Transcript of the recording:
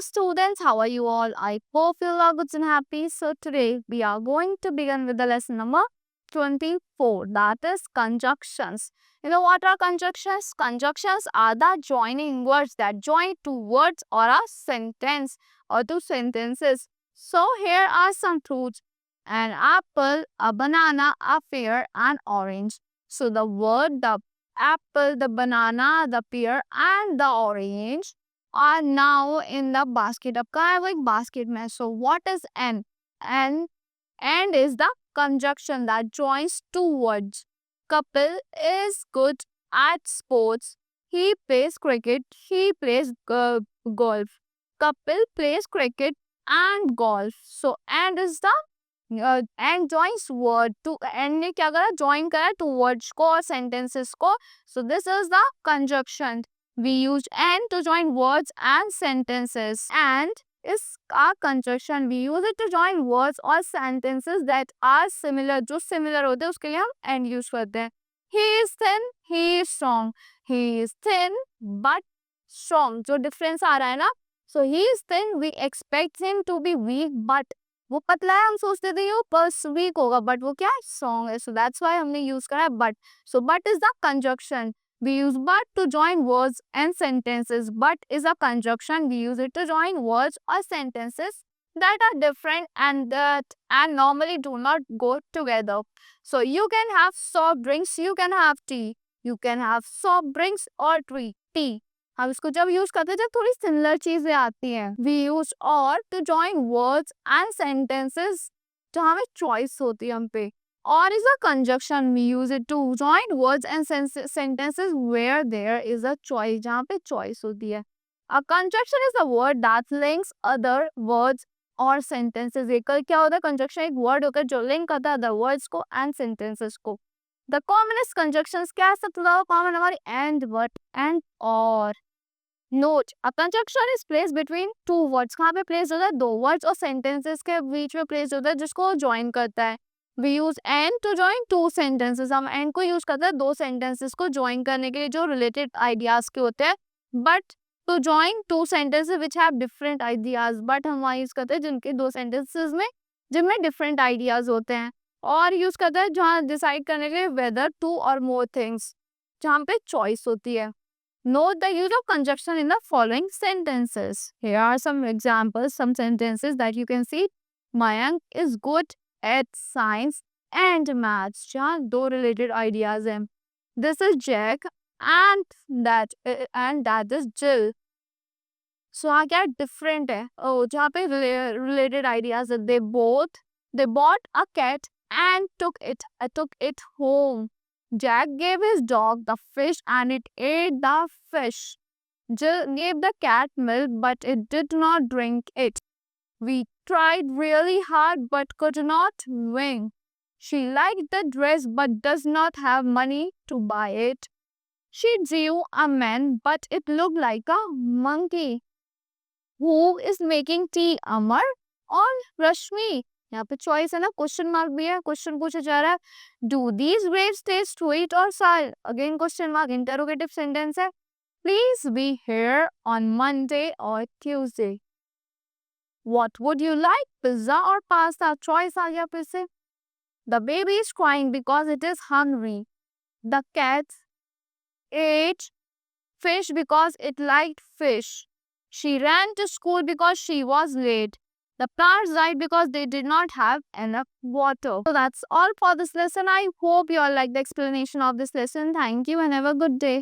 students, how are you all? I hope you are good and happy. So today we are going to begin with the lesson number 24, that is conjunctions. You know what are conjunctions? Conjunctions are the joining words that join two words or a sentence or two sentences. So here are some fruits: an apple, a banana, a pear, and orange. So the word, the apple, the banana, the pear, and the orange are now in the basket. अब कहाँ है वो एक basket में. So what is an? And is the conjunction that joins two words. Kapil is good at sports. He plays cricket. He plays golf. Kapil plays cricket and golf. So and is the and joins word to and ने क्या करा join करा two words को और sentences को. So this is the conjunction. We use and to join words and sentences. And is a conjunction. We use it to join words or sentences that are similar. जो similar होते हैं उसके लिए हम and use करते हैं. He is thin. He is strong. He is thin but strong. जो difference आ रहा है ना. So he is thin. We expect him to be weak, but वो पतला है हम सोचते थे वो बस वीक होगा बट वो क्या है स्ट्रॉन्ग है. सो दैट्स व्हाई हमने यूज करा है but. So but is the conjunction. We use but to join words and sentences. But is a conjunction. We use it to join words or sentences that are different and normally do not go together. So you can have soft drinks, you can have tea. You can have soft drinks or tea. हम इसको जब use करते हैं जब थोड़ी similar चीजें आती हैं. वी यूज और to join words and sentences जहाँ हमें चॉइस होती है हम पे. Or is a conjunction. We use it to join words and sentences where there is a choice. जहाँ पे choice होती है. A conjunction is a word that links other words or sentences. एक क्या होता है conjunction एक word होकर जो link करता है other words को and sentences को. The commonest conjunctions क्या है सबसे ज़्यादा common हमारी and, but, and, or. Note, a conjunction is placed between two words. कहाँ पे place होता है दो words और sentences के बीच में place होता है जिसको join करता है. We use and to join two sentences. हम and को use करते हैं दो sentences को join करने के लिए जो related ideas के होते हैं. But to join two sentences which have different ideas. But हम वहाँ use करते हैं जिनके दो sentences में जिनमें different ideas होते हैं. और use करते हैं जहाँ decide करने के लिए whether two or more things. जहाँ पे choice होती है. Note the use of conjunction in the following sentences. Here are some examples, some sentences that you can see. Mayank is good at science and maths. जहाँ दो related ideas हैं. This is Jack and that is Jill. So यहाँ क्या different है. Oh, जहाँ पे related ideas है. They bought a cat and took it home. Jack gave his dog the fish and it ate the fish. Jill gave the cat milk but it did not drink it. We tried really hard but could not win. She liked the dress but does not have money to buy it. She drew a man but it looked like a monkey. Who is making tea, Amar or Rashmi? यहाँ पे choice है ना question mark भी है. Question पूछा जा रहा है do these grapes taste sweet और sour. Again question mark interrogative sentence है. Please be here on Monday और Tuesday. What would you like pizza और पास्ता. चॉइस आ गया फिर से. The baby is crying because it is hungry. The cat ate fish because it liked fish. She ran to school because she was late. The plants died because they did not have enough water. So that's all for this lesson. I hope you all like the explanation of this lesson. Thank you and have a good day.